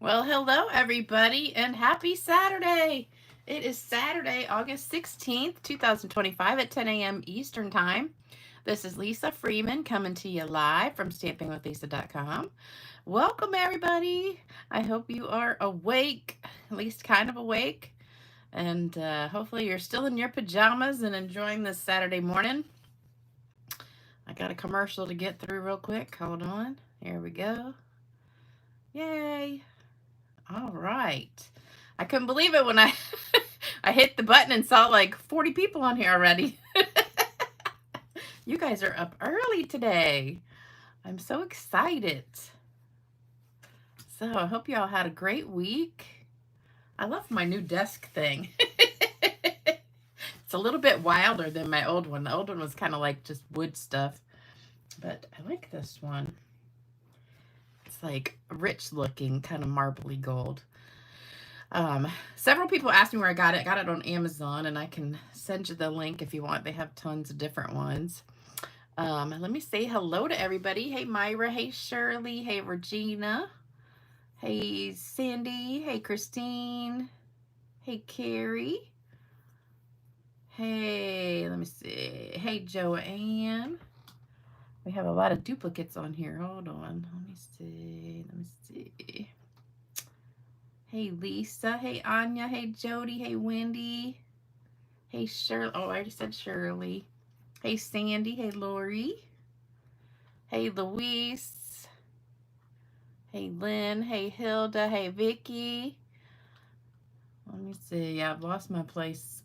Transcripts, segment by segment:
Well, hello everybody and happy Saturday. It is Saturday, August 16th, 2025 at 10 a.m. Eastern Time. This is Lisa Freeman coming to you live from stampingwithlisa.com. Welcome everybody. I hope you are awake, at least kind of awake, and hopefully you're still in your pajamas and enjoying this Saturday morning. I got a commercial to get through real quick. Hold on. Here we go. Yay. All right. I couldn't believe it when I I hit the button and saw like 40 people on here already. You guys are up early today. I'm so excited. So I hope you all had a great week. I love my new desk thing. It's a little bit wilder than my old one. The old one was kind of like just wood stuff. But I like this one. It's like rich looking, kind of marbly gold. Several people asked me where I got it. I got it on Amazon, and I can send you the link if you want. They have tons of different ones. Let me say hello to everybody. Hey, Myra. Hey, Shirley. Hey, Regina. Hey, Cindy. Hey, Christine. Hey, Carrie. Hey, let me see. Hey, Joanne. We have a lot of duplicates on here. Hold on. Let me see. Let me see. Hey, Lisa. Hey, Anya. Hey, Jody. Hey, Wendy. Hey, Shirley. Oh, I already said Shirley. Hey, Sandy. Hey, Lori. Hey, Louise. Hey, Lynn. Hey, Hilda. Hey, Vicky. Let me see. Yeah, I've lost my place.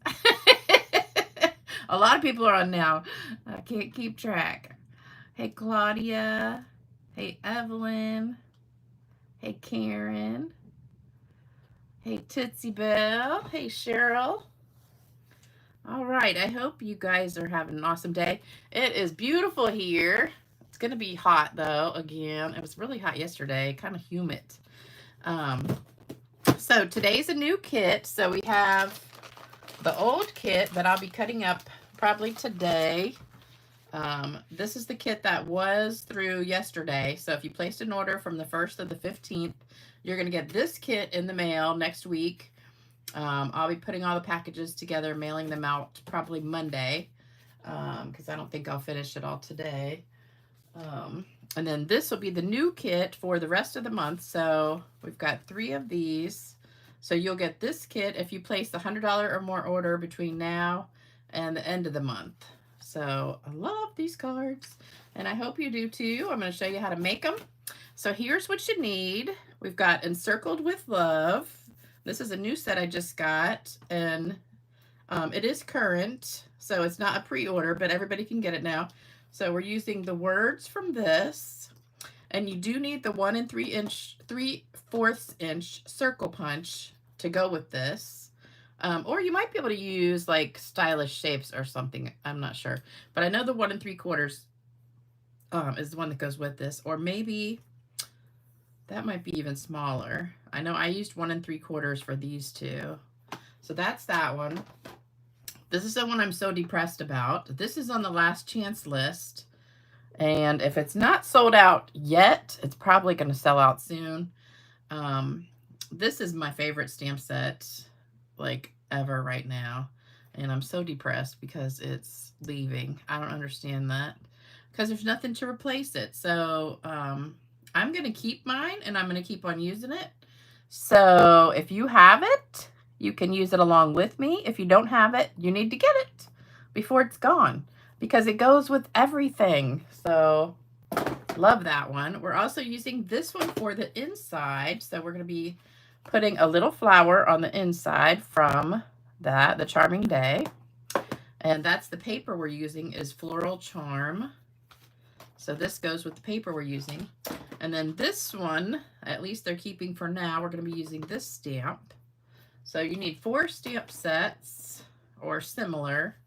A lot of people are on now. I can't keep track. Hey, Claudia. Hey, Evelyn. Hey, Karen. Hey, Tootsie Bell. Hey, Cheryl. All right. I hope you guys are having an awesome day. It is beautiful here. It's going to be hot, though, again. It was really hot yesterday, kind of humid. So today's a new kit. So we have the old kit that I'll be cutting up probably today. This is the kit that was through yesterday. So if you placed an order from the 1st to the 15th, you're going to get this kit in the mail next week. I'll be putting all the packages together, mailing them out probably Monday, because I don't think I'll finish it all today. And then this will be the new kit for the rest of the month. So we've got 3 of these. So you'll get this kit if you place the $100 or more order between now and the end of the month. So I love these cards, and I hope you do too. I'm going to show you how to make them. So here's what you need. We've got Encircled With Love. This is a new set I just got, and it is current, so it's not a pre-order, but everybody can get it now. So we're using the words from this, and you do need the 1 3/4 inch circle punch to go with this. Or you might be able to use like stylish shapes or something. I'm not sure, but I know the 1 3/4 is the one that goes with this, or maybe that might be even smaller. I know I used 1 3/4 for these two. So that's that one. This is the one I'm so depressed about. This is on the last chance list. And if it's not sold out yet, it's probably going to sell out soon. This is my favorite stamp set, like, ever right now. And I'm so depressed because it's leaving. I don't understand that. Because there's nothing to replace it. So, I'm going to keep mine, and I'm going to keep on using it. So if you have it, you can use it along with me. If you don't have it, you need to get it before it's gone, because it goes with everything. So love that one. We're also using this one for the inside. So we're going to be putting a little flower on the inside from that, the Charming Day. And that's the paper we're using is Floral Charm. So this goes with the paper we're using. And then this one, at least they're keeping for now, we're going to be using this stamp. So you need 4 stamp sets or similar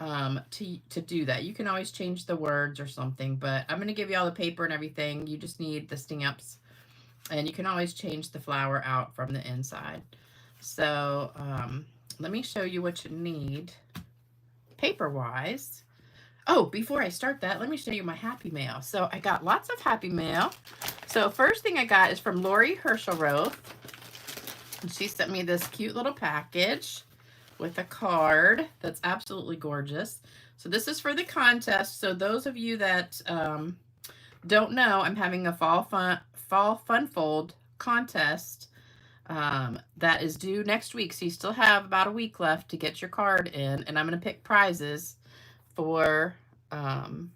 to do that. You can always change the words or something, but I'm going to give you all the paper and everything. You just need the stamps, and you can always change the flower out from the inside. So let me show you what you need paper-wise. Oh, before I start that, let me show you my Happy Mail. So I got lots of Happy Mail. So first thing I got is from Lori Herschelroth. And she sent me this cute little package with a card that's absolutely gorgeous. So this is for the contest. So those of you that don't know, I'm having a fall fun fold contest that is due next week. So you still have about a week left to get your card in, and I'm going to pick prizes for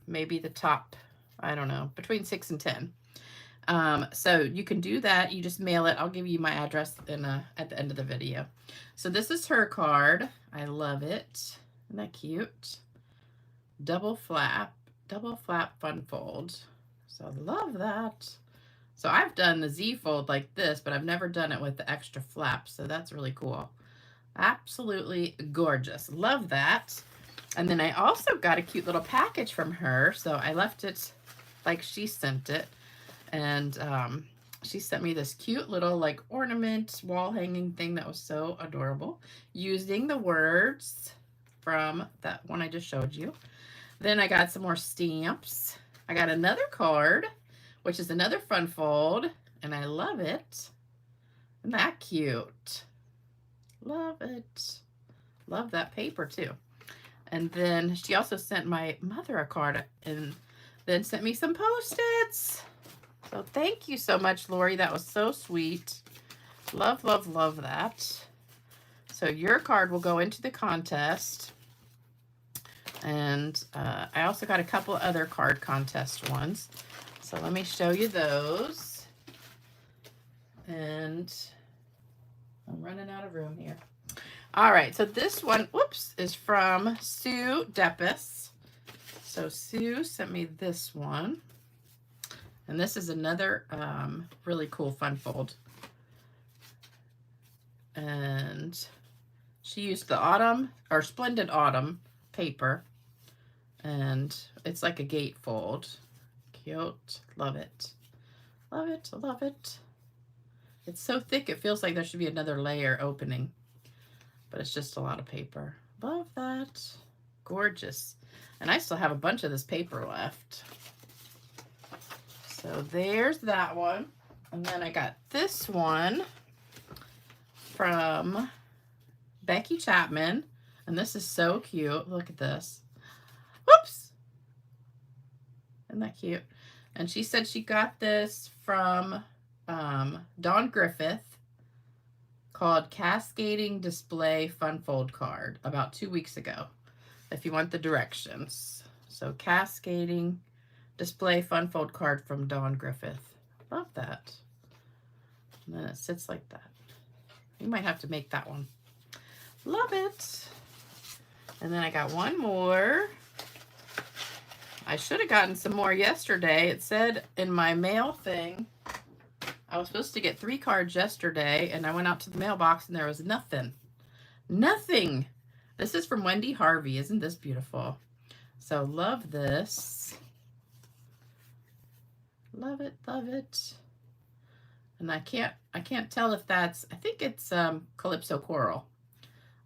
maybe the top, I don't know, between 6 and 10. So you can do that. You just mail it. I'll give you my address at the end of the video. So this is her card. I love it. Isn't that cute? Double flap fun fold. So I love that. So I've done the Z fold like this, but I've never done it with the extra flap. So that's really cool. Absolutely gorgeous. Love that. And then I also got a cute little package from her. So I left it like she sent it. And she sent me this cute little like ornament wall hanging thing that was so adorable, using the words from that one I just showed you. Then I got some more stamps. I got another card, which is another fun fold, and I love it. Isn't that cute? Love it. Love that paper too. And then she also sent my mother a card and then sent me some Post-its. So thank you so much, Lori. That was so sweet. Love, love, love that. So your card will go into the contest. And I also got a couple other card contest ones. So let me show you those. And I'm running out of room here. All right, so this one, whoops, is from Sue Deppis. So Sue sent me this one. And this is another really cool fun fold. And she used the autumn or Splendid Autumn paper. And it's like a gate fold. Cute. Love it. Love it. Love it. It's so thick it feels like there should be another layer opening. But it's just a lot of paper. Love that. Gorgeous. And I still have a bunch of this paper left. So there's that one. And then I got this one from Becky Chapman. And this is so cute. Look at this. Whoops. Isn't that cute? And she said she got this from Dawn Griffith, called Cascading Display Fun Fold Card, about 2 weeks ago, if you want the directions. So Cascading Display Fun Fold Card from Dawn Griffith. Love that. And then it sits like that. You might have to make that one. Love it. And then I got one more. I should have gotten some more yesterday. It said in my mail thing, I was supposed to get 3 cards yesterday, and I went out to the mailbox and there was nothing. Nothing. This is from Wendy Harvey. Isn't this beautiful? So love this. Love it, love it. And I can't tell if that's, I think it's Calypso Coral.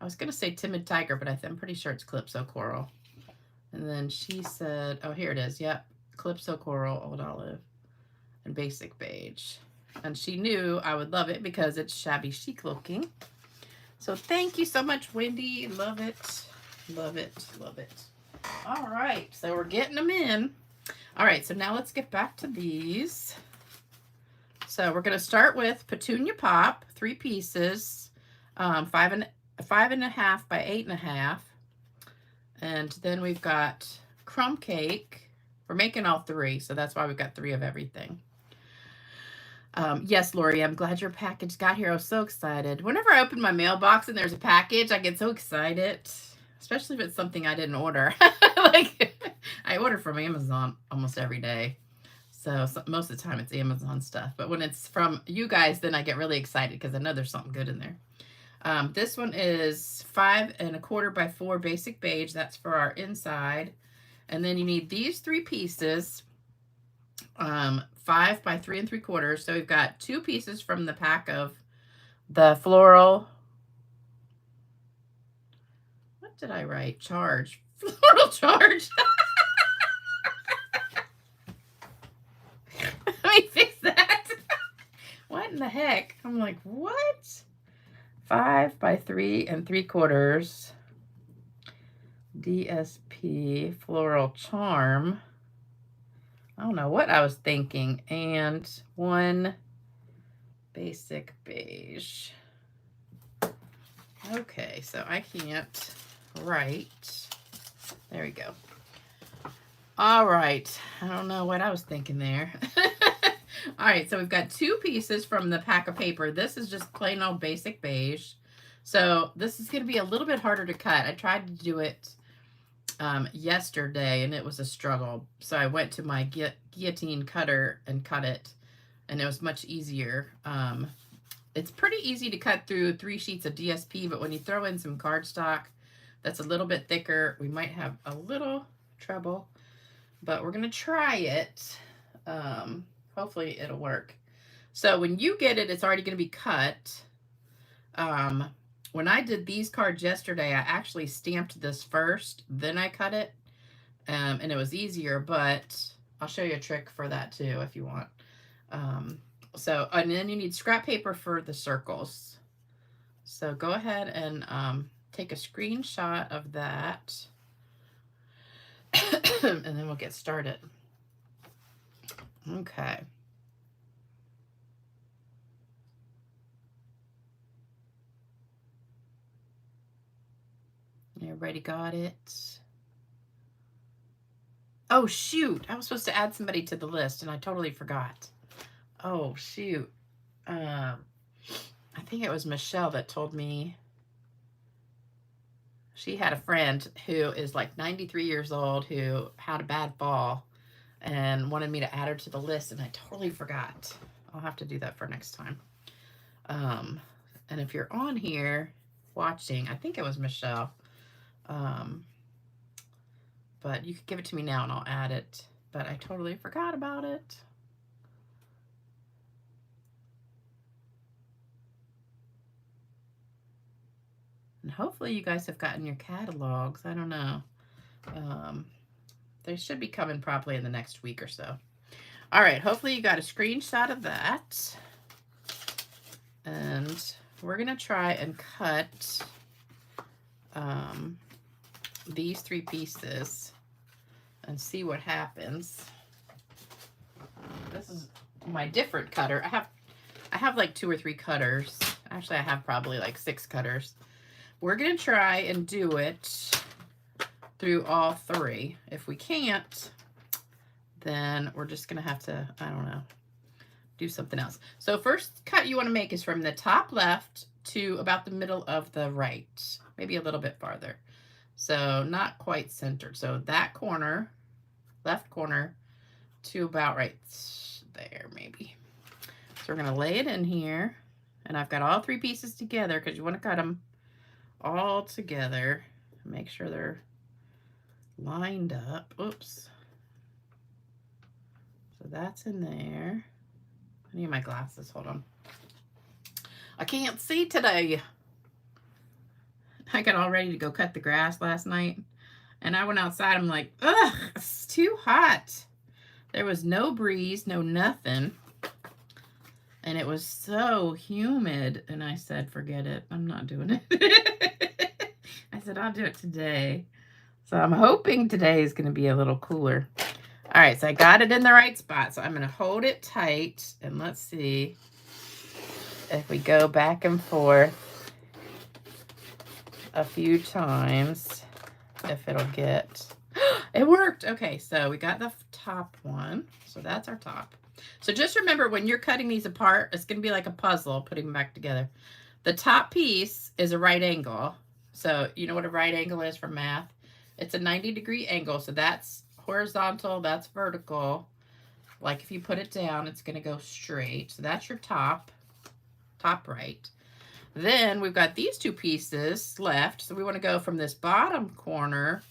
I was gonna say Timid Tiger, but I'm pretty sure it's Calypso Coral. And then she said, oh, here it is. Yep, Calypso Coral, Old Olive, and Basic Beige. And she knew I would love it because it's shabby chic looking. So thank you so much, Wendy. Love it, love it, love it. All right, so we're getting them in. All right, so now let's get back to these. So we're going to start with Petunia Pop, 3 pieces, 5.5 by 8.5. And then we've got Crumb Cake. We're making all 3, so that's why we've got 3 of everything. Yes, Lori, I'm glad your package got here. I was so excited. Whenever I open my mailbox and there's a package, I get so excited, especially if it's something I didn't order. Like, I order from Amazon almost every day. So most of the time it's Amazon stuff. But when it's from you guys, then I get really excited because I know there's something good in there. This one is 5.25 by 4 Basic Beige. That's for our inside. And then you need these 3 pieces, 5 by 3 3/4. So we've got 2 pieces from the pack of the Floral. What did I write? Charge. Floral Charge. Let me fix that. what in the heck? I'm like, what? 5 by 3 3/4 DSP Floral Charm. I don't know what I was thinking. And 1 basic beige. Okay, so I can't write. There we go. All right. I don't know what I was thinking there. All right, so we've got 2 pieces from the pack of paper. This is just plain old basic beige. So this is going to be a little bit harder to cut. I tried to do it yesterday, and it was a struggle. So I went to my guillotine cutter and cut it, and it was much easier. It's pretty easy to cut through 3 sheets of DSP, but when you throw in some cardstock that's a little bit thicker, we might have a little trouble. But we're going to try it. Hopefully it'll work. So when you get it, it's already going to be cut. When I did these cards yesterday, I actually stamped this first, then I cut it. And it was easier, but I'll show you a trick for that too if you want. And then you need scrap paper for the circles. So go ahead and take a screenshot of that. And then we'll get started. Okay. Everybody got it? Oh, shoot. I was supposed to add somebody to the list, and I totally forgot. Oh, shoot. I think it was Michelle that told me she had a friend who is like 93 years old who had a bad fall and wanted me to add her to the list, and I totally forgot. I'll have to do that for next time. And if you're on here watching, I think it was Michelle, but you could give it to me now and I'll add it, but I totally forgot about it. And hopefully you guys have gotten your catalogs. I don't know. They should be coming probably in the next week or so. All right, hopefully you got a screenshot of that. And we're going to try and cut these 3 pieces and see what happens. This is my different cutter. I have like 2 or 3 cutters. Actually, I have probably like 6 cutters. We're going to try and do it through all 3. If we can't, then we're just going to have to, I don't know, do something else. So first cut you want to make is from the top left to about the middle of the right, maybe a little bit farther. So not quite centered. So that corner, left corner to about right there maybe. So we're going to lay it in here, and I've got all 3 pieces together because you want to cut them all together. Make sure they're lined up. Oops. So that's in there. I need my glasses. Hold on. I can't see today. I got all ready to go cut the grass last night, and I went outside. I'm like, ugh, it's too hot. There was no breeze, no nothing. And it was so humid. And I said, forget it. I'm not doing it. I said, I'll do it today. So I'm hoping today is going to be a little cooler. All right, so I got it in the right spot. So I'm going to hold it tight. And let's see if we go back and forth a few times, if it'll get... It worked. Okay, so we got the top one. So that's our top. So just remember, when you're cutting these apart, it's going to be like a puzzle, putting them back together. The top piece is a right angle. So you know what a right angle is from math? It's a 90-degree angle. So that's horizontal, that's vertical. Like if you put it down, it's going to go straight. So that's your top right. Then we've got these 2 pieces left. So we want to go from this bottom corner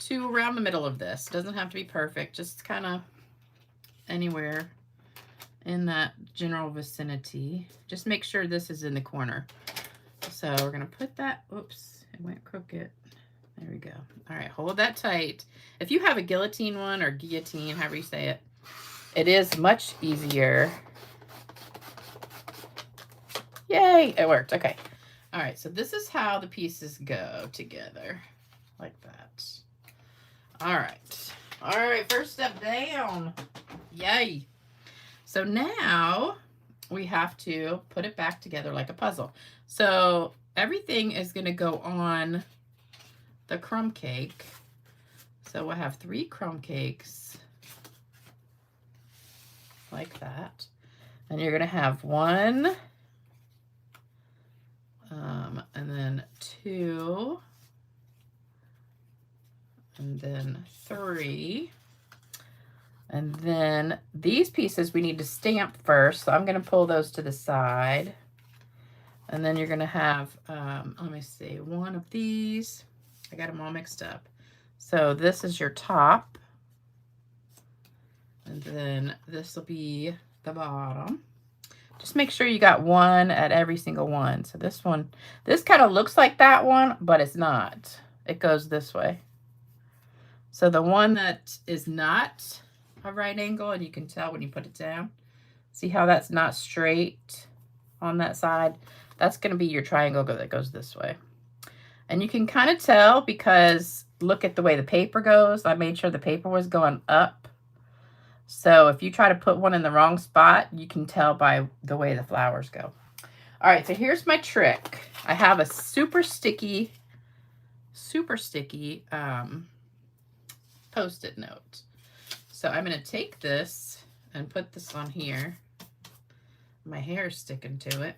to around the middle of this. Doesn't have to be perfect, just kind of anywhere in that general vicinity. Just make sure this is in the corner. So we're going to put that, oops, it went crooked. There we go. All right, hold that tight. If you have a guillotine one or guillotine, however you say it, it is much easier Yay, it worked. Okay. All right, so this is how the pieces go together, like that. All right. All right, first step down. Yay. So now we have to put it back together like a puzzle. So everything is going to go on the crumb cake. So we'll have 3 crumb cakes like that. And you're going to have 1, and then 2, and then 3. And then these pieces we need to stamp first. So I'm going to pull those to the side. And then you're going to have, let me see, 1 of these. I got them all mixed up. So this is your top. And then this will be the bottom. Just make sure you got 1 at every single one. So this one, this kind of looks like that one, but it's not. It goes this way. So the one that is not a right angle, and you can tell when you put it down, see how that's not straight on that side? That's going to be your triangle that goes this way. And you can kind of tell because look at the way the paper goes. I made sure the paper was going up. So if you try to put one in the wrong spot, you can tell by the way the flowers go. All right, so here's my trick. I have a super sticky Post-it note. So I'm going to take this and put this on here. My hair is sticking to it.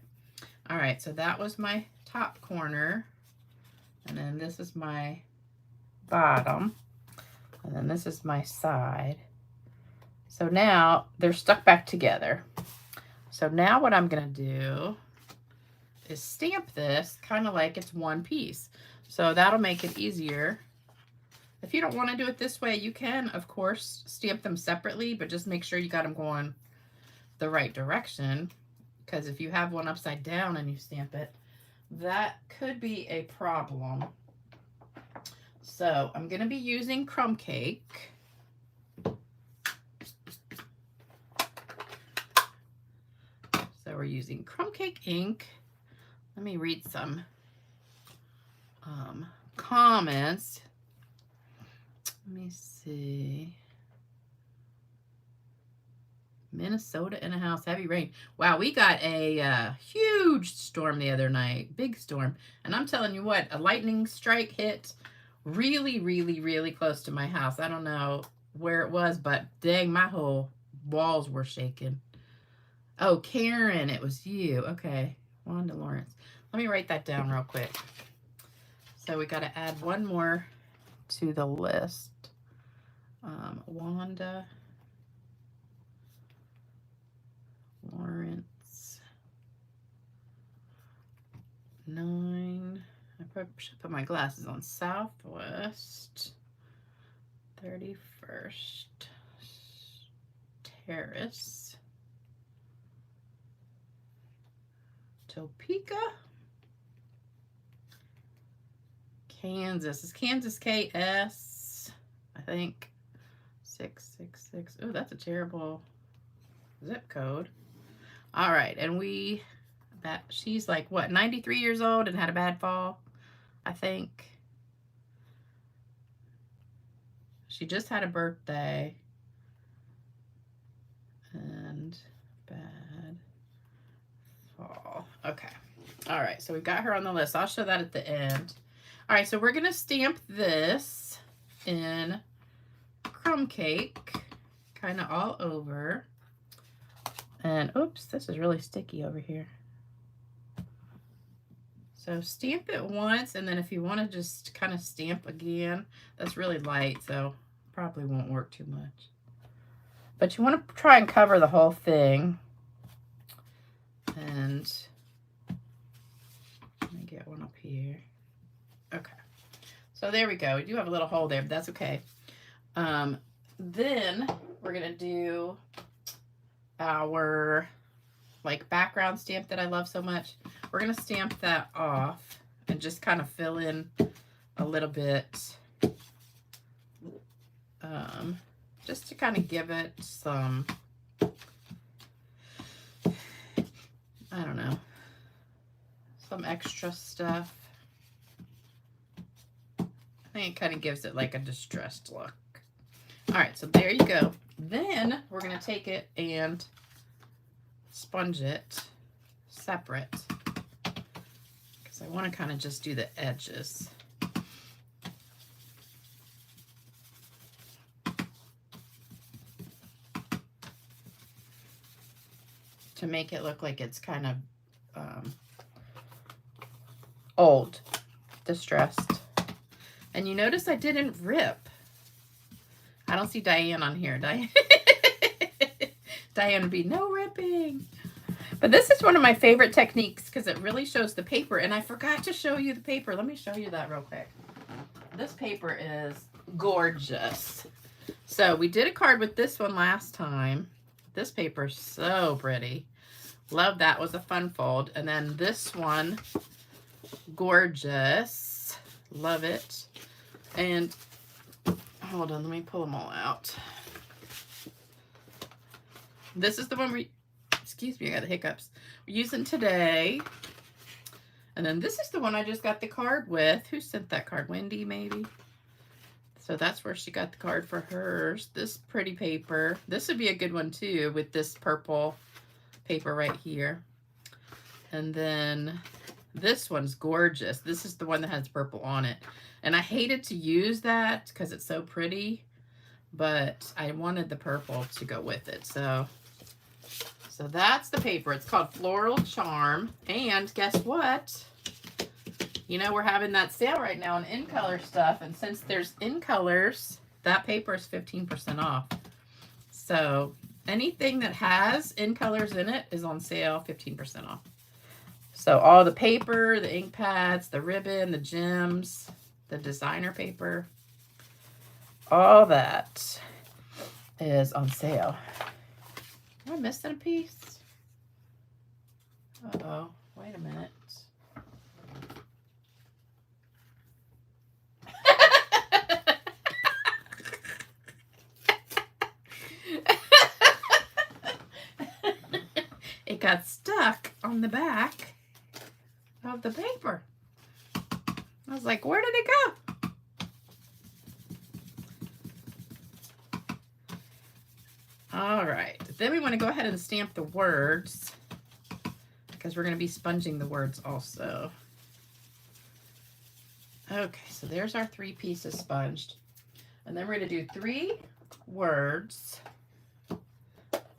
All right, so that was my top corner. And then this is my bottom. And then this is my side. So now they're stuck back together. So now what I'm going to do is stamp this kind of like it's one piece. So that'll make it easier. If you don't want to do it this way, you can, of course, stamp them separately, but just make sure you got them going the right direction. Because if you have one upside down and you stamp it, that could be a problem. So I'm going to be using crumb cake. So we're using crumb cake ink. Let me read some comments. Let me see. Minnesota in a house, heavy rain. Wow, we got a huge storm the other night, big storm. And I'm telling you what, a lightning strike hit really, really, really close to my house. I don't know where it was, but dang, my whole walls were shaking. Oh, Karen, it was you. Okay, Wanda Lawrence. Let me write that down real quick. So we got to add one more to the list. Wanda Lawrence. 9. I probably should put my glasses on. Southwest 31st Terrace, Topeka, Kansas. Is Kansas KS? I think 666. Oh, that's a terrible zip code. All right, and she's like what, 93 years old and had a bad fall, I think. She just had a birthday and bad fall. Okay. All right, so we've got her on the list. I'll show that at the end. All right, so we're going to stamp this in crumb cake kind of all over. And oops, this is really sticky over here. So stamp it once, and then if you want to just kind of stamp again, that's really light, so probably won't work too much. But you want to try and cover the whole thing. And let me get one up here. Okay. So there we go. We do have a little hole there, but that's okay. Then we're going to do our background stamp that I love so much. We're going to stamp that off and just kind of fill in a little bit, just to kind of give it some, I don't know, some extra stuff. I think it kind of gives it like a distressed look. All right, so there you go. Then we're going to take it and sponge it separate because I want to kind of just do the edges. To make it look like it's kind of old, distressed. And you notice I didn't rip. I don't see Diane on here. Diane would be no ripping. But this is one of my favorite techniques because it really shows the paper. And I forgot to show you the paper. Let me show you that real quick. This paper is gorgeous. So we did a card with this one last time. This paper is so pretty. Love that. Was a fun fold. And then this one, gorgeous. Love it. And hold on, let me pull them all out. This is the one we, excuse me, I got the hiccups. We're using today. And then this is the one I just got the card with. Who sent that card? Wendy, maybe? So that's where she got the card for hers. This pretty paper. This would be a good one too with this purple paper right here. And then this one's gorgeous. This is the one that has purple on it. And I hated to use that because it's so pretty, but I wanted the purple to go with it. So that's the paper. It's called Floral Charm. And guess what? You know, we're having that sale right now on in color stuff. And since there's in colors, that paper is 15% off. So anything that has in colors in it is on sale, 15% off. So all the paper, the ink pads, the ribbon, the gems, the designer paper, all that is on sale. Am I missing a piece? Uh-oh, wait a minute. It got stuck on the back of the paper. I was like, where did it go? All right, then we want to go ahead and stamp the words because we're going to be sponging the words also. Okay, so there's our 3 pieces sponged. And then we're going to do 3 words.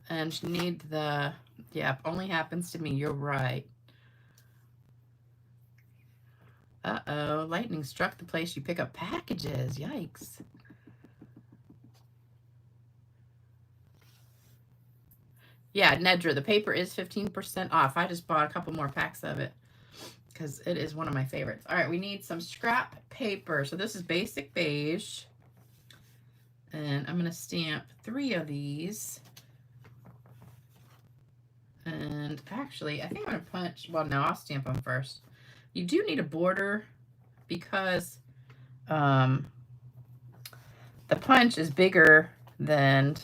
And you need the, yeah, only happens to me. You're right. Uh-oh, lightning struck the place you pick up packages. Yikes. Yeah, Nedra, the paper is 15% off. I just bought a couple more packs of it because it is one of my favorites. All right, we need some scrap paper. So this is basic beige. And I'm going to stamp 3 of these. And actually, I think I'm going to punch, well, no, I'll stamp them first. You do need a border because the punch is bigger than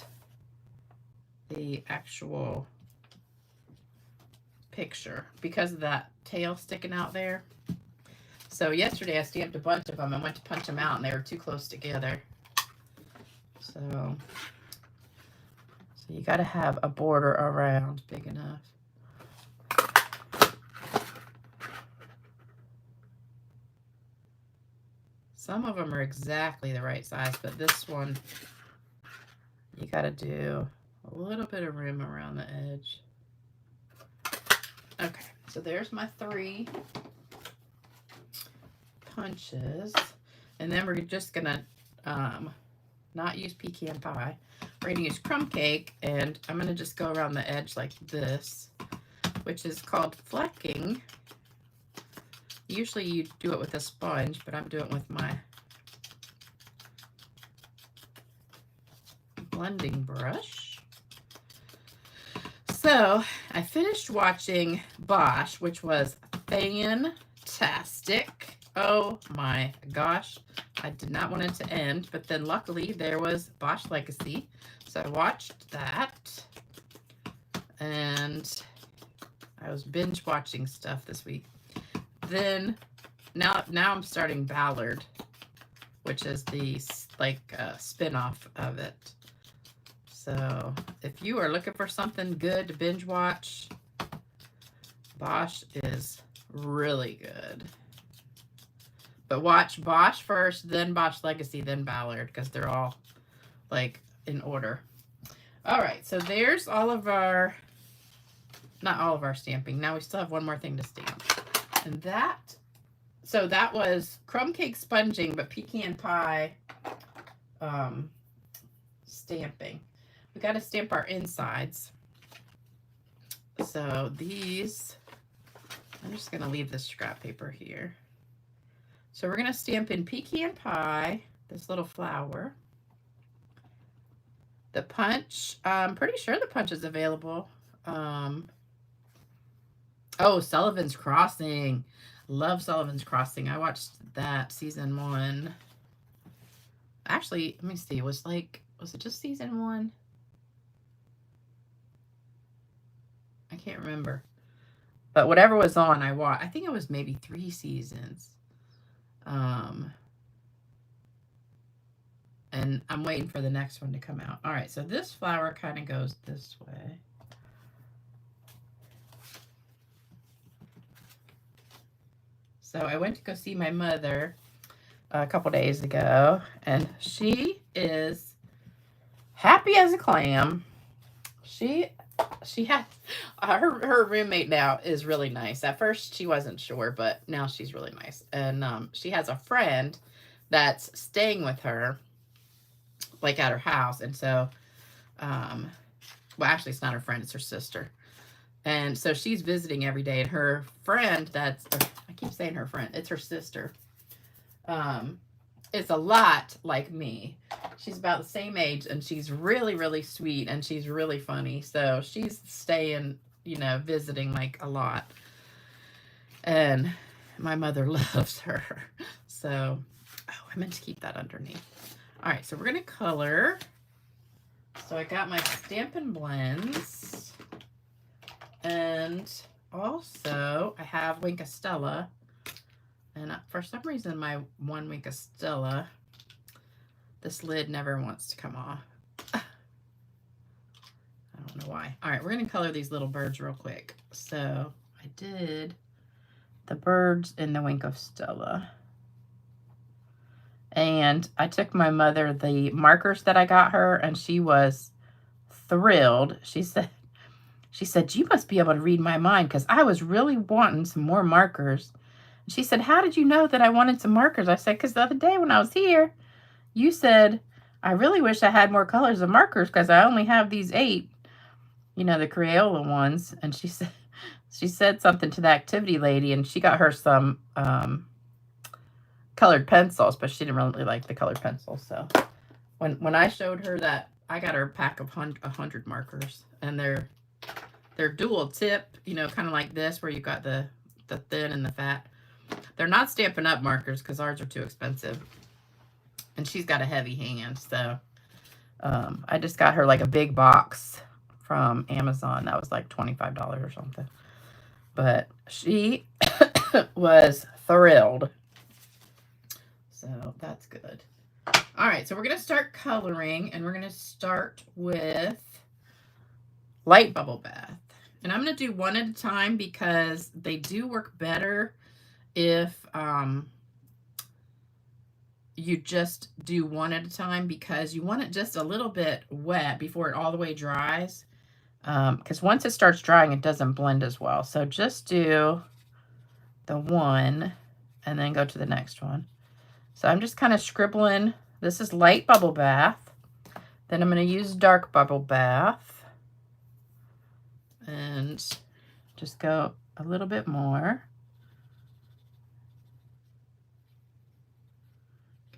the actual picture because of that tail sticking out there. So yesterday I stamped a bunch of them and went to punch them out and they were too close together. So you got to have a border around big enough. Some of them are exactly the right size, but this one, you got to do a little bit of room around the edge. Okay, so there's my 3 punches. And then we're just going to not use pecan pie. We're going to use crumb cake, and I'm going to just go around the edge like this, which is called flecking. Usually you do it with a sponge, but I'm doing it with my blending brush. So I finished watching Bosch, which was fantastic. Oh my gosh. I did not want it to end, but then luckily there was Bosch Legacy. So I watched that, and I was binge watching stuff this week. then now I'm starting Ballard, which is the like spin-off of it. So if you are looking for something good to binge watch, Bosch is really good. But watch Bosch first, then Bosch Legacy, then Ballard, because they're all like in order. All right, so there's all of our, not all of our stamping. Now we still have one more thing to stamp. And that, so that was crumb cake sponging, but pecan pie stamping. We got to stamp our insides. So these, I'm just going to leave this scrap paper here. So we're going to stamp in pecan pie, this little flower. The punch, I'm pretty sure the punch is available. Oh, Sullivan's Crossing. Love Sullivan's Crossing. I watched that season 1. Actually, let me see. Was it just season 1? I can't remember. But whatever was on, I watched. I think it was maybe 3 seasons. And I'm waiting for the next one to come out. All right, so this flower kind of goes this way. So I went to go see my mother a couple days ago, and she is happy as a clam. She has her roommate now is really nice. At first she wasn't sure, but now she's really nice. And she has a friend that's staying with her, like at her house. And so, well, actually it's not her friend, it's her sister. And so she's visiting every day, and her friend I keep saying her friend, it's her sister, is a lot like me. She's about the same age, and she's really, really sweet, and she's really funny. So she's staying, you know, visiting like a lot. And my mother loves her. So, oh, I meant to keep that underneath. All right, so we're going to color. So I got my Stampin' Blends. And also, I have Wink of Stella. And for some reason, my one Wink of Stella, this lid never wants to come off. I don't know why. All right, we're going to color these little birds real quick. So I did the birds in the Wink of Stella. And I took my mother the markers that I got her, and she was thrilled. She said, you must be able to read my mind, because I was really wanting some more markers. And she said, how did you know that I wanted some markers? I said, because the other day when I was here, you said, I really wish I had more colors of markers, because I only have these 8, you know, the Crayola ones. And she said something to the activity lady, and she got her some colored pencils, but she didn't really like the colored pencils. So when I showed her that, I got her a pack of 100 markers, and they're dual tip, you know, kind of like this, where you got the thin and the fat. They're not Stampin' Up markers, because ours are too expensive, and she's got a heavy hand. So I just got her like a big box from Amazon that was like $25 or something, but she was thrilled. So that's good. All right, so we're going to start coloring, and we're going to start with Light Bubble Bath. And I'm going to do one at a time, because they do work better if you just do one at a time, because you want it just a little bit wet before it all the way dries. Because once it starts drying, it doesn't blend as well. So just do the one and then go to the next one. So I'm just kind of scribbling. This is Light Bubble Bath. Then I'm going to use Dark Bubble Bath. And just go a little bit more.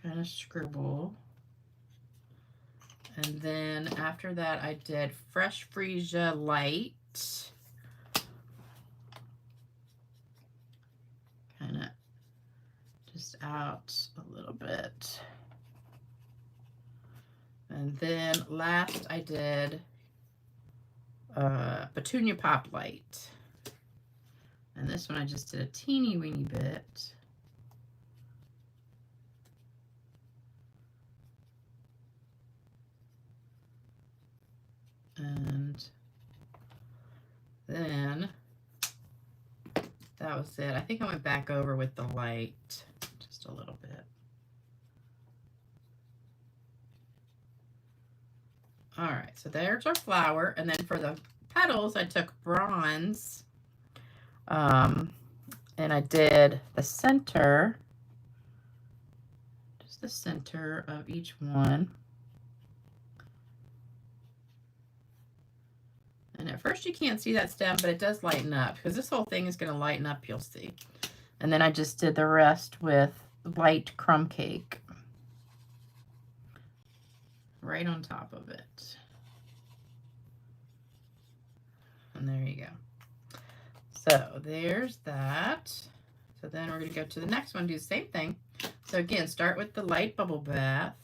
Kind of scribble. And then after that, I did Fresh Freesia Light. Kind of just out a little bit. And then last I did Petunia Pop Light. And this one I just did a teeny weeny bit. And then that was it. I think I went back over with the light just a little bit. All right, so there's our flower. And then for the petals, I took bronze. And I did the center, just the center of each one. And at first you can't see that stem, but it does lighten up because this whole thing is going to lighten up, you'll see. And then I just did the rest with light crumb cake right on top of it. And there you go. So there's that. So then we're going to go to the next one, do the same thing. So again, start with the light bubble bath.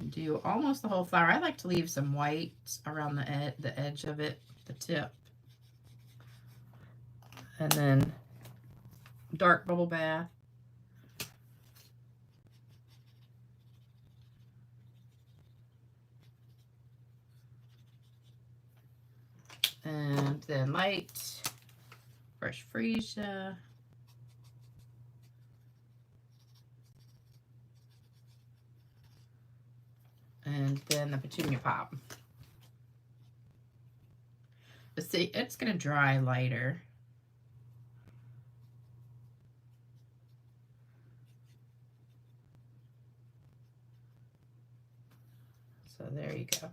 Do almost the whole flower. I like to leave some white around the edge of it, the tip. And then dark bubble bath. And then light, fresh freesia. And then the petunia pop. But see, it's going to dry lighter. So there you go.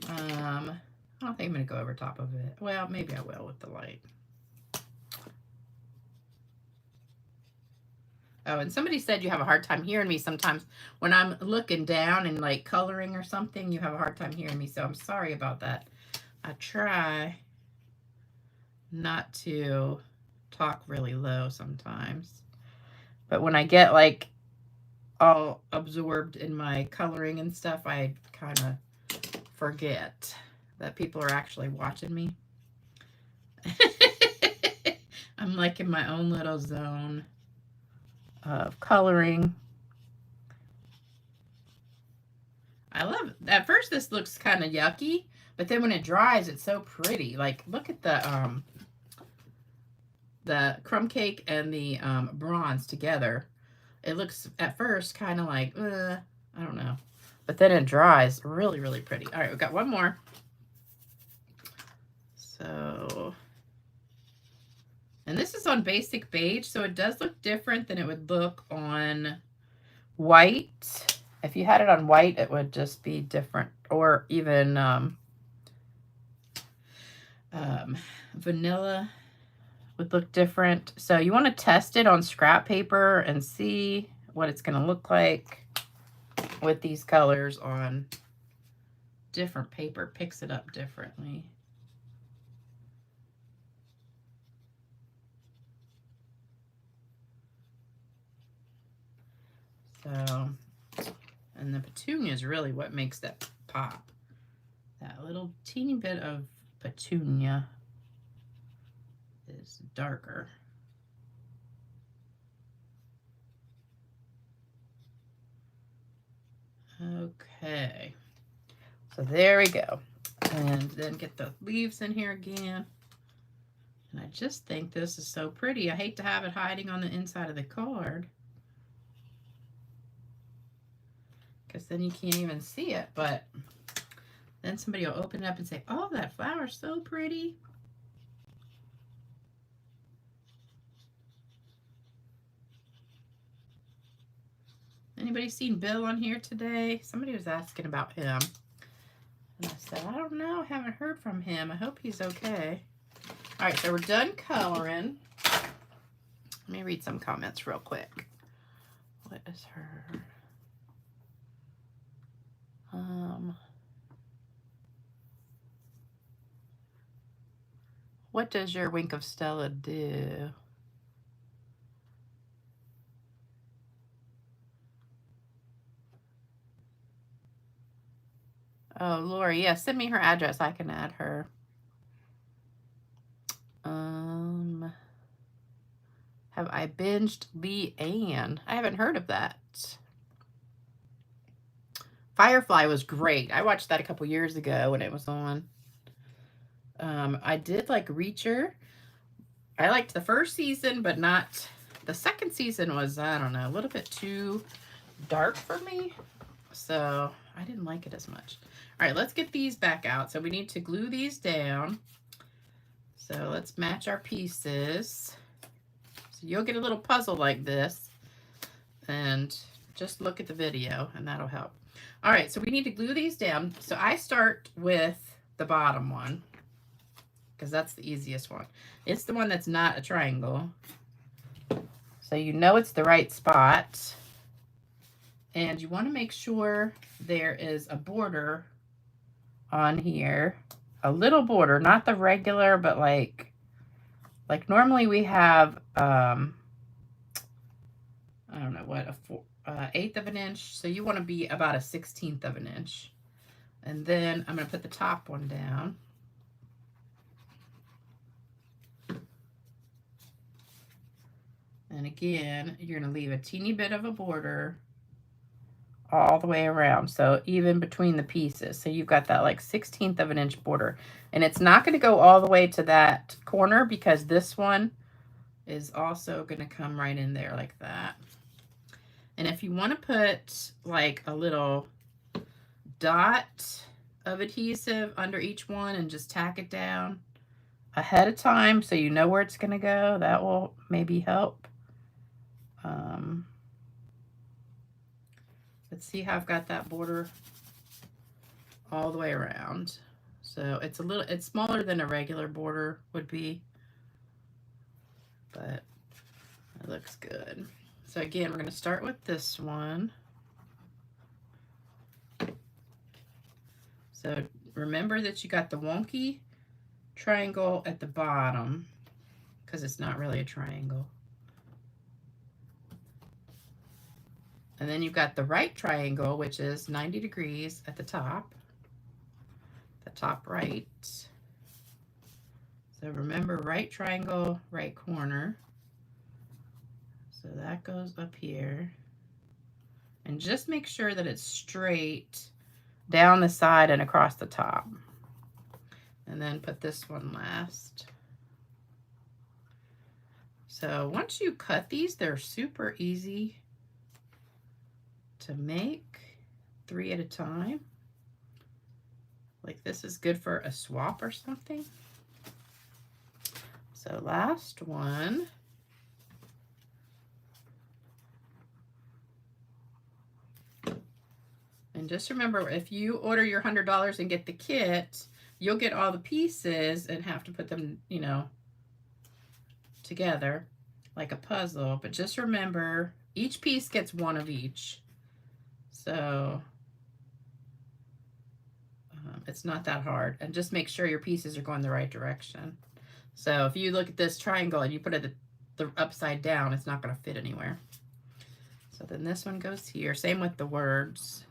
I don't think I'm going to go over top of it. Well, maybe I will with the light. Oh, and somebody said you have a hard time hearing me sometimes when I'm looking down and like coloring or something. You have a hard time hearing me, so I'm sorry about that. I try not to talk really low sometimes, but when I get like all absorbed in my coloring and stuff, I kind of forget that people are actually watching me. I'm like in my own little zone of coloring. I love it. At first this looks kind of yucky, but then when it dries, it's so pretty. Like, look at the crumb cake and the bronze together. It looks at first kind of like, I don't know. But then it dries really, really pretty. All right, we've got one more. So, and this is on basic beige, so it does look different than it would look on white. If you had it on white, it would just be different, or even vanilla would look different. So you want to test it on scrap paper and see what it's going to look like with these colors on different paper. Picks it up differently. So, and the petunia is really what makes that pop. That little teeny bit of petunia is darker. Okay, so there we go. And then get the leaves in here again. And I just think this is so pretty. I hate to have it hiding on the inside of the card, because then you can't even see it. But then somebody will open it up and say, oh, that flower's so pretty. Anybody seen Bill on here today? Somebody was asking about him. And I said, I don't know. I haven't heard from him. I hope he's okay. All right, so we're done coloring. Let me read some comments real quick. What is her? What does your Wink of Stella do? Oh, Lori, yeah, send me her address. I can add her. have I binged Leanne? I haven't heard of that. Firefly was great. I watched that a couple years ago when it was on. I did like Reacher. I liked the first season, but not the second season was, I don't know, a little bit too dark for me. So I didn't like it as much. All right, let's get these back out. So we need to glue these down. So let's match our pieces. So you'll get a little puzzle like this, and just look at the video and that'll help. All right, so we need to glue these down. So I start with the bottom one because that's the easiest one. It's the one that's not a triangle. So you know it's the right spot. And you want to make sure there is a border on here. A little border, not the regular, but like normally we have, I don't know what, a 1/8 of an inch. So you want to be about a 1/16 of an inch. And then I'm going to put the top one down. And again, you're going to leave a teeny bit of a border all the way around, so even between the pieces. So you've got that like 1/16 of an inch border, and it's not going to go all the way to that corner because this one is also going to come right in there like that. And if you want to put like a little dot of adhesive under each one and just tack it down ahead of time so you know where it's going to go, that will maybe help. Let's see how I've got that border all the way around. So it's smaller than a regular border would be, but it looks good. So again, we're going to start with this one. So remember that you got the wonky triangle at the bottom because it's not really a triangle. And then you've got the right triangle, which is 90 degrees at the top right. So remember, right triangle, right corner. So that goes up here. And just make sure that it's straight down the side and across the top. And then put this one last. So once you cut these, they're super easy to make 3 at a time. Like this is good for a swap or something. So last one. And just remember, if you order your $100 and get the kit, you'll get all the pieces and have to put them, you know, together like a puzzle. But just remember, each piece gets one of each. So it's not that hard. And just make sure your pieces are going the right direction. So if you look at this triangle and you put it the upside down, it's not going to fit anywhere. So then this one goes here. Same with the words.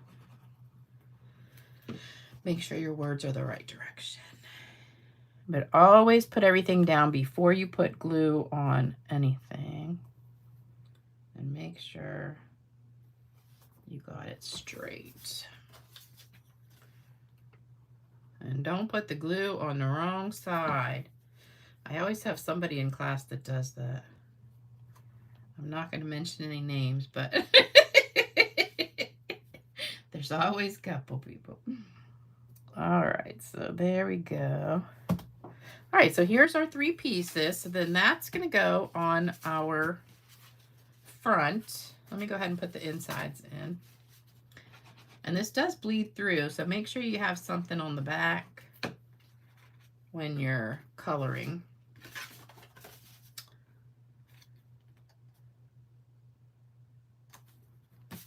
Make sure your words are the right direction. But always put everything down before you put glue on anything. And make sure you got it straight. And don't put the glue on the wrong side. I always have somebody in class that does that. I'm not going to mention any names, but there's always a couple people. All right, so there we go. All right, so here's our 3 pieces. So then that's going to go on our front. Let me go ahead and put the insides in. And this does bleed through, so make sure you have something on the back when you're coloring.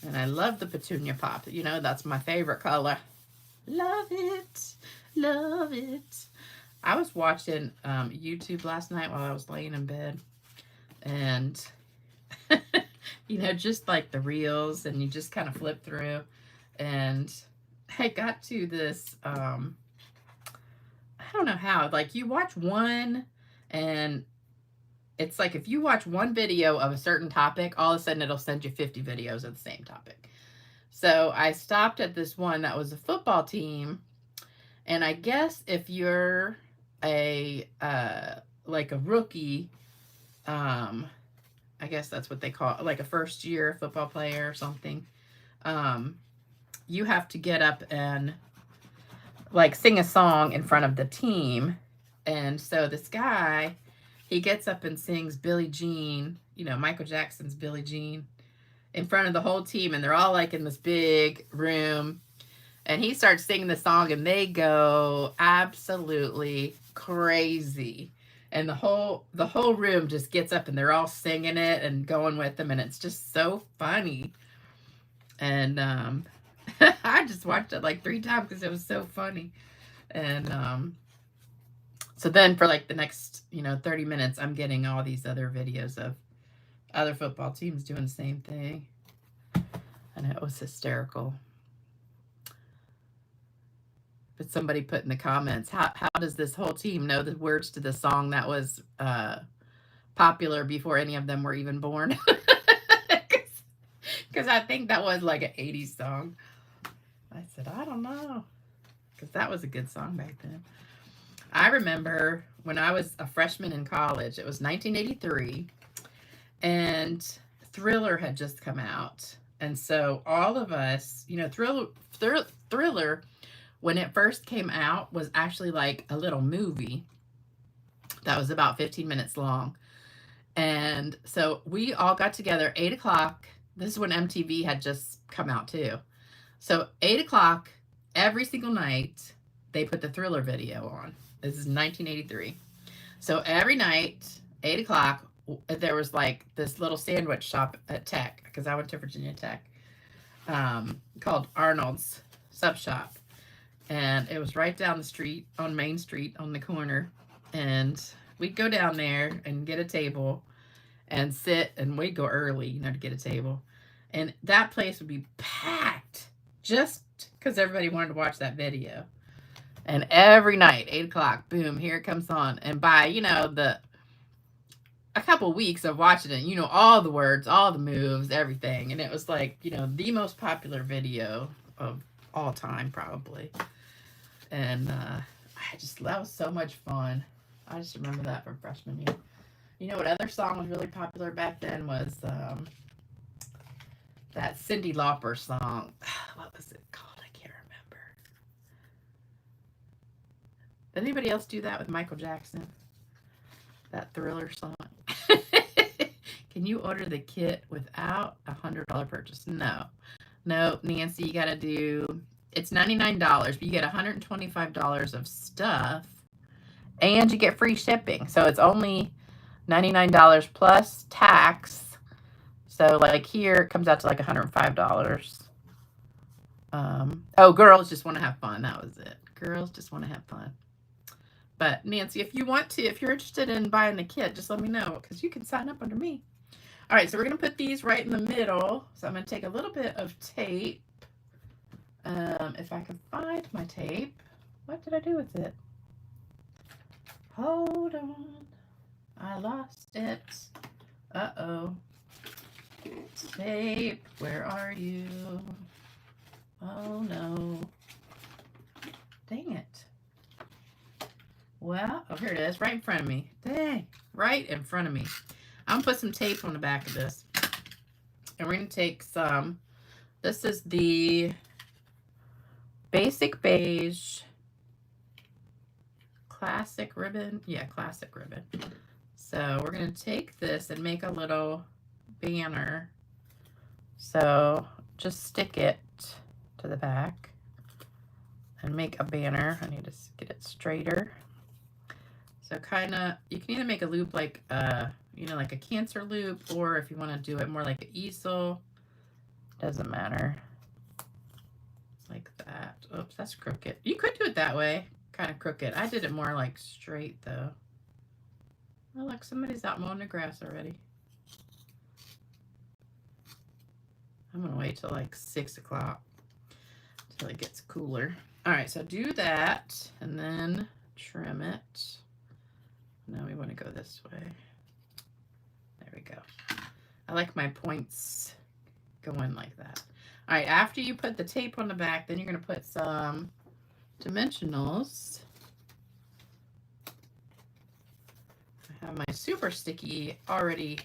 And I love the petunia pop. You know, that's my favorite color. Love it. Love it. I was watching YouTube last night while I was laying in bed. And, you know, just like the reels, and you just kind of flip through. And I got to this, I don't know how, like you watch one and it's like if you watch one video of a certain topic, all of a sudden it'll send you 50 videos of the same topic. So I stopped at this one that was a football team. And I guess if you're a like a rookie, I guess that's what they call it, like a first year football player or something, you have to get up and like sing a song in front of the team. And so this guy, he gets up and sings Billie Jean, you know, Michael Jackson's Billie Jean, in front of the whole team. And they're all like in this big room. And he starts singing the song and they go absolutely crazy. And the whole room just gets up and they're all singing it and going with them. And it's just so funny. And I just watched it like 3 times because it was so funny. And so then for like the next, 30 minutes, I'm getting all these other videos of other football teams doing the same thing. And it was hysterical. But somebody put in the comments, how does this whole team know the words to the song that was popular before any of them were even born? Because I think that was like an 80s song. I said, I don't know. Because that was a good song back then. I remember when I was a freshman in college, it was 1983, and Thriller had just come out. And so all of us, Thriller, when it first came out, was actually like a little movie that was about 15 minutes long. And so we all got together 8 o'clock. This is when MTV had just come out too. So 8 o'clock every single night, they put the Thriller video on. This is 1983. So every night, 8 o'clock, there was like this little sandwich shop at Tech, because I went to Virginia Tech, called Arnold's Sub Shop. And it was right down the street on Main Street on the corner. And we'd go down there and get a table and sit, and we'd go early, to get a table. And that place would be packed just because everybody wanted to watch that video. And every night, 8 o'clock, boom, here it comes on. And by, a couple weeks of watching it, all the words, all the moves, everything. And it was like, the most popular video of all time, probably. And that was so much fun. I just remember that from freshman year. You know what other song was really popular back then was that Cyndi Lauper song. What was it called? I can't remember. Did anybody else do that with Michael Jackson? That Thriller song? Can you order the kit without a $100 purchase? No, Nancy, you gotta do, it's $99, but you get $125 of stuff and you get free shipping. So it's only $99 plus tax. So like here it comes out to like $105. Oh, girls just want to have fun. That was it. Girls just want to have fun. But Nancy, if you want to, if you're interested in buying the kit, just let me know, because you can sign up under me. All right, so we're going to put these right in the middle. So I'm going to take a little bit of tape. If I can find my tape. What did I do with it? Hold on. I lost it. Uh-oh. Tape, where are you? Oh, no. Dang it. Well, oh, here it is, right in front of me. Dang, right in front of me. I'm going to put some tape on the back of this. And we're going to take some, this is the Basic Beige Classic Ribbon. Yeah, Classic Ribbon. So we're going to take this and make a little banner. So just stick it to the back and make a banner. I need to get it straighter. So kind of, you can either make a loop like like a Cancer loop, or if you want to do it more like an easel, doesn't matter. Like that. Oops, that's crooked. You could do it that way, kind of crooked. I did it more like straight though. Oh, look, somebody's out mowing the grass already. I'm gonna wait till like 6 o'clock till it gets cooler. All right, so do that and then trim it. Now we want to go this way. go. I like my points going like that. All right, after you put the tape on the back, then you're going to put some dimensionals. I have my super sticky already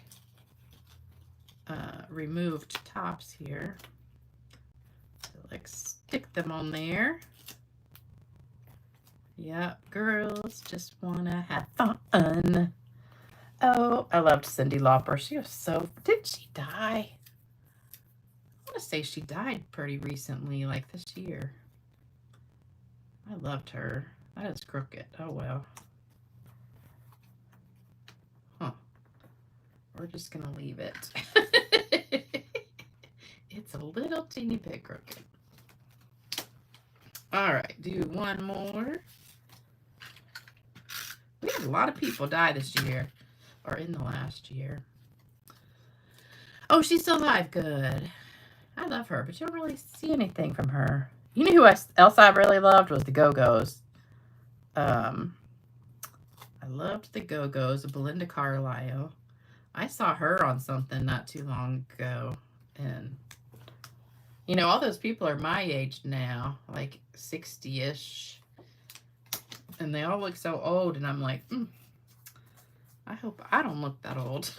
removed tops here. So like stick them on there. Yep, girls just want to have fun. Oh, I loved Cyndi Lauper. She was so... Did she die? I want to say she died pretty recently, like this year. I loved her. That is crooked. Oh, well. Huh. We're just going to leave it. It's a little teeny bit crooked. All right, do one more. We had a lot of people die this year, or in the last year. Oh, she's still alive. Good. I love her, but you don't really see anything from her. You know who else I really loved was the Go-Go's. I loved the Go-Go's, Belinda Carlisle. I saw her on something not too long ago, and you know, all those people are my age now, like 60-ish. And they all look so old, and I'm like, I hope I don't look that old.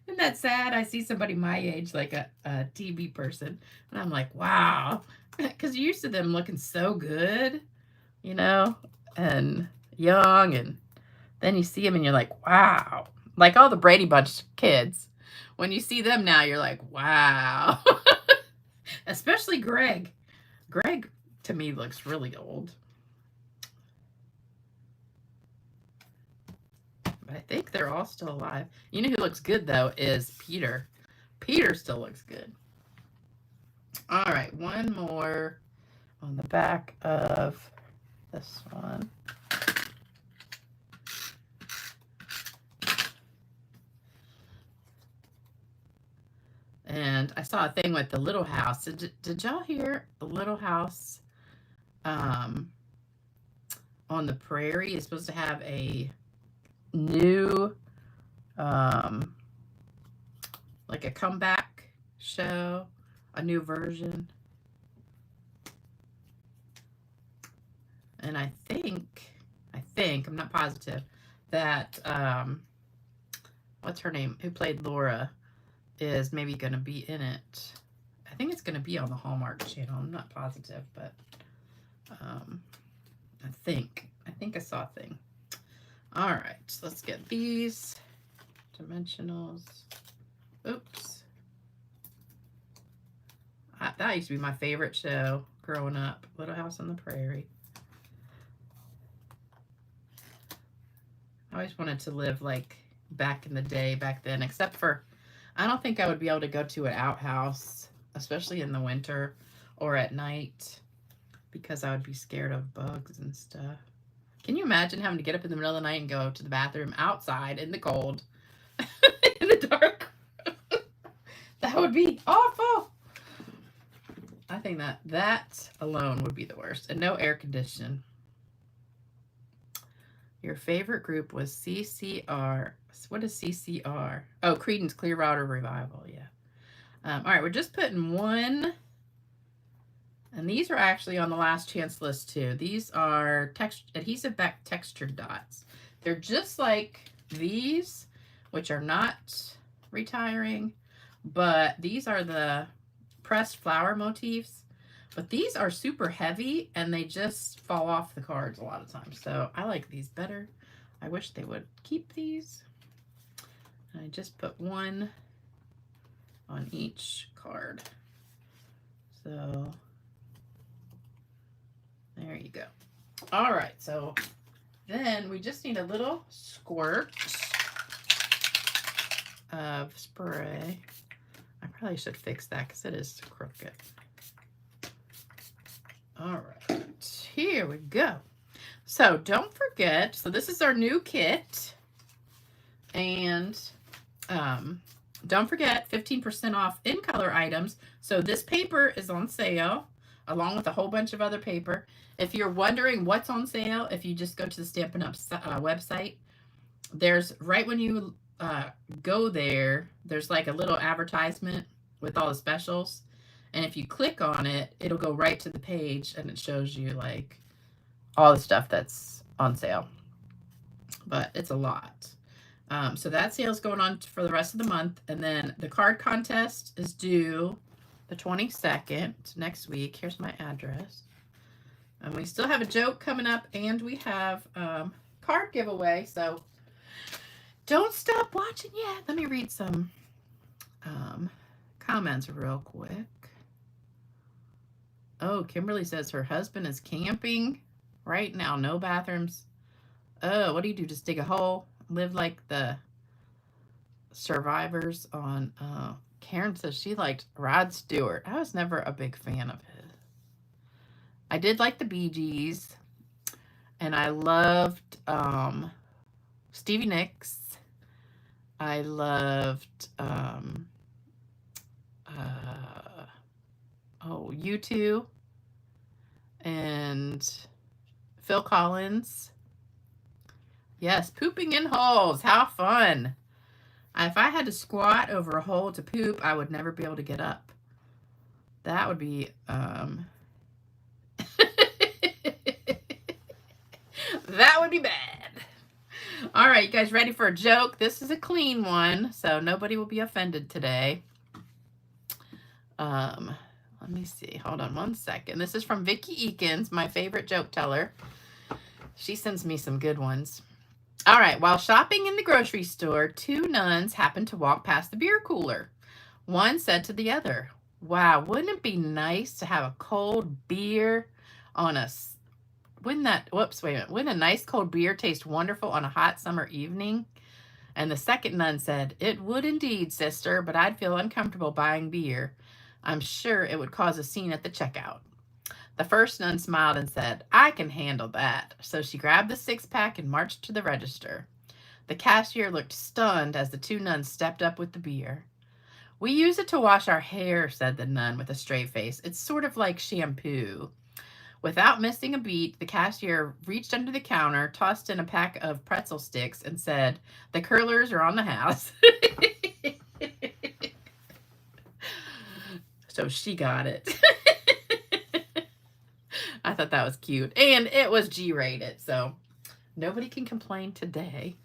Isn't that sad? I see somebody my age, like a TV person, and I'm like, wow. Because you're used to them looking so good, you know, and young, and then you see them, and you're like, wow. Like all the Brady Bunch kids. When you see them now, you're like, wow. Especially Greg. Greg, to me, looks really old. But I think they're all still alive. You know who looks good, though, is Peter. Peter still looks good. All right, one more on the back of this one. And I saw a thing with the Little House. Did y'all hear the Little House on the Prairie is supposed to have a new, like a comeback show, a new version. And I think, I'm not positive, that, what's her name, who played Laura, is maybe going to be in it. I think it's going to be on the Hallmark Channel. I'm not positive, but I think I saw a thing. All right, so let's get these dimensionals. Oops. That used to be my favorite show growing up, Little House on the Prairie. I always wanted to live like back in the day, back then, except for I don't think I would be able to go to an outhouse, especially in the winter or at night, because I would be scared of bugs and stuff. Can you imagine having to get up in the middle of the night and go to the bathroom outside in the cold, in the dark? That would be awful. I think that alone would be the worst. And no air conditioning. Your favorite group was CCR. What is CCR? Oh, Creedence Clearwater Revival. Yeah. All right, we're just putting one. And these are actually on the last chance list too. These are adhesive back textured dots. They're just like these, which are not retiring, but these are the pressed flower motifs. But these are super heavy and they just fall off the cards a lot of times. So I like these better. I wish they would keep these. I just put one on each card. So there you go. All right, so then we just need a little squirt of spray. I probably should fix that because it is crooked. All right, here we go. So don't forget, so this is our new kit. And don't forget 15% off in color items. So this paper is on sale along with a whole bunch of other paper. If you're wondering what's on sale, if you just go to the Stampin' Up website, there's right when you go there, there's like a little advertisement with all the specials. And if you click on it, it'll go right to the page and it shows you like all the stuff that's on sale. But it's a lot. So that sale's going on for the rest of the month. And then the card contest is due the 22nd next week. Here's my address. And we still have a joke coming up, and we have card giveaway. So don't stop watching yet. Let me read some comments real quick. Oh, Kimberly says her husband is camping right now. No bathrooms. Oh, what do you do? Just dig a hole? Live like the survivors on... Karen says she liked Rod Stewart. I was never a big fan of his. I did like the Bee Gees. And I loved Stevie Nicks. I loved U2 and Phil Collins. Yes, pooping in holes. How fun. If I had to squat over a hole to poop, I would never be able to get up. That would be that would be bad. All right, you guys ready for a joke? This is a clean one, so nobody will be offended today. Let me see. Hold on one second. This is from Vicki Eakins, my favorite joke teller. She sends me some good ones. All right. While shopping in the grocery store, two nuns happened to walk past the beer cooler. One said to the other, "Wow, wouldn't it be nice to have a cold beer on a... Wouldn't a nice cold beer taste wonderful on a hot summer evening?" And the second nun said, "It would indeed, sister, but I'd feel uncomfortable buying beer. I'm sure it would cause a scene at the checkout." The first nun smiled and said, "I can handle that." So she grabbed the six-pack and marched to the register. The cashier looked stunned as the two nuns stepped up with the beer. "We use it to wash our hair," said the nun with a straight face. "It's sort of like shampoo." Without missing a beat, the cashier reached under the counter, tossed in a pack of pretzel sticks, and said, "The curlers are on the house." So she got it. I thought that was cute. And it was G-rated, so nobody can complain today.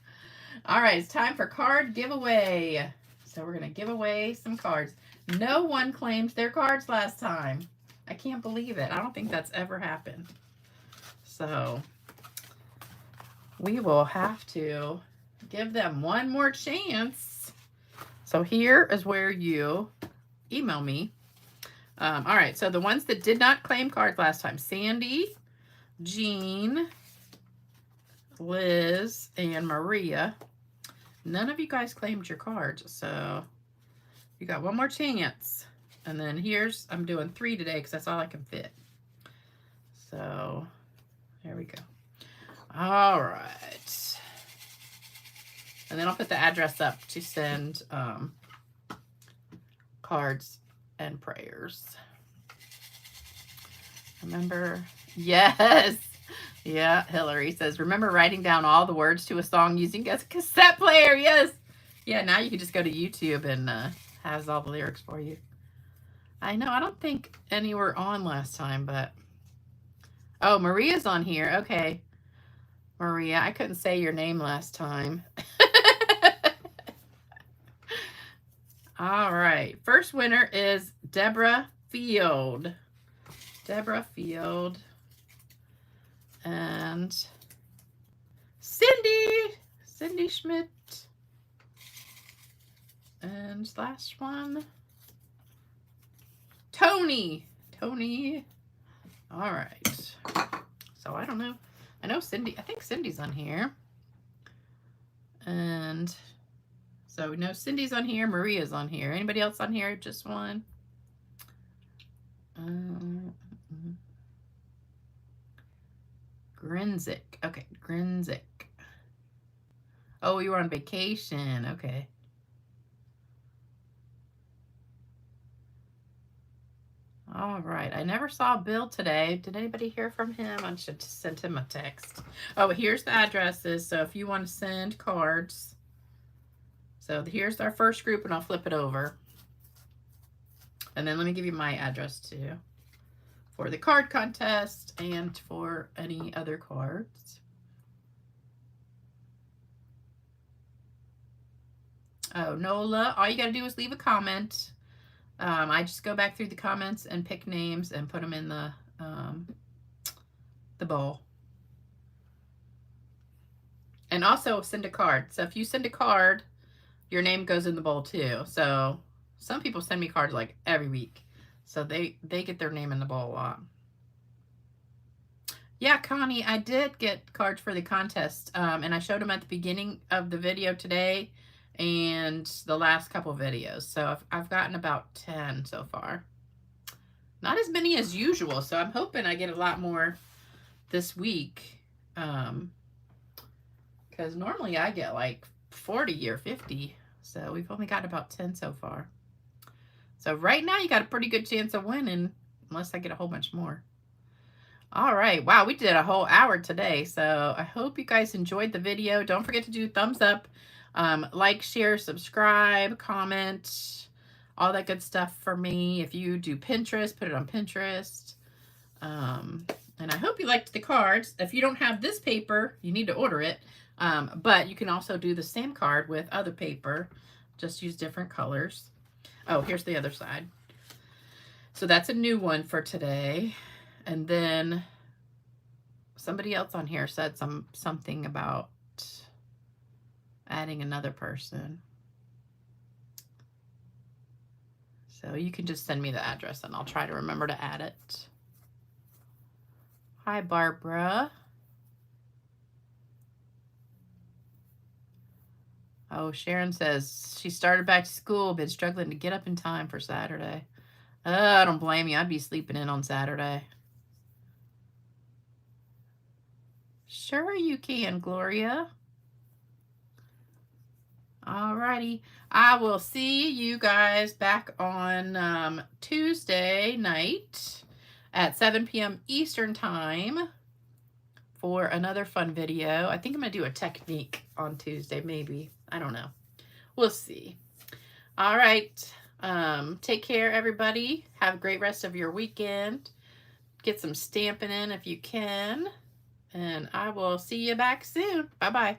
All right, it's time for card giveaway. So we're going to give away some cards. No one claimed their cards last time. I can't believe it. I don't think that's ever happened. So we will have to give them one more chance. So here is where you email me. All right, so the ones that did not claim cards last time: Sandy, Jean, Liz, and Maria. None of you guys claimed your cards, so you got one more chance. And then here's, I'm doing 3 today because that's all I can fit. So there we go. All right. And then I'll put the address up to send cards and prayers. Remember? Yes. Yeah, Hillary says, "Remember writing down all the words to a song using a cassette player?" Yes. Yeah, now you can just go to YouTube and has all the lyrics for you. I know, I don't think any were on last time, but... Oh, Maria's on here. Okay. Maria, I couldn't say your name last time. All right. First winner is Deborah Field. Deborah Field. And Cindy Schmidt. And last one, Tony. All right. So I don't know. I know Cindy. I think Cindy's on here. And so we know Cindy's on here. Maria's on here. Anybody else on here? Just one. Grinzik. Okay, Grinzik. Oh, you were on vacation. Okay. All right. I never saw Bill today. Did anybody hear from him? I should send him a text. Oh, here's the addresses. So if you want to send cards. So here's our first group, and I'll flip it over. And then let me give you my address too, for the card contest and for any other cards. Oh, Nola, all you got to do is leave a comment. I just go back through the comments and pick names and put them in the bowl. And also send a card. So if you send a card, your name goes in the bowl too. So some people send me cards like every week. So they get their name in the bowl a lot. Yeah, Connie, I did get cards for the contest. And I showed them at the beginning of the video today and the last couple of videos. So I've gotten about 10 so far. Not as many as usual. So I'm hoping I get a lot more this week. Because normally I get like 40 or 50. So we've only got about 10 so far. So right now you got a pretty good chance of winning, unless I get a whole bunch more. All right. Wow, we did a whole hour today. So I hope you guys enjoyed the video. Don't forget to do thumbs up, like, share, subscribe, comment, all that good stuff for me. If you do Pinterest, put it on Pinterest. And I hope you liked the cards. If you don't have this paper, you need to order it. But you can also do the same card with other paper. Just use different colors. Oh, here's the other side. So that's a new one for today. And then somebody else on here said something about adding another person. So you can just send me the address and I'll try to remember to add it. Hi, Barbara. Oh, Sharon says she started back to school, been struggling to get up in time for Saturday. I don't blame you. I'd be sleeping in on Saturday. Sure you can, Gloria. Alrighty. I will see you guys back on Tuesday night at 7 p.m. Eastern Time for another fun video. I think I'm going to do a technique on Tuesday, maybe. I don't know. We'll see. All right. Take care, everybody. Have a great rest of your weekend. Get some stamping in if you can. And I will see you back soon. Bye-bye.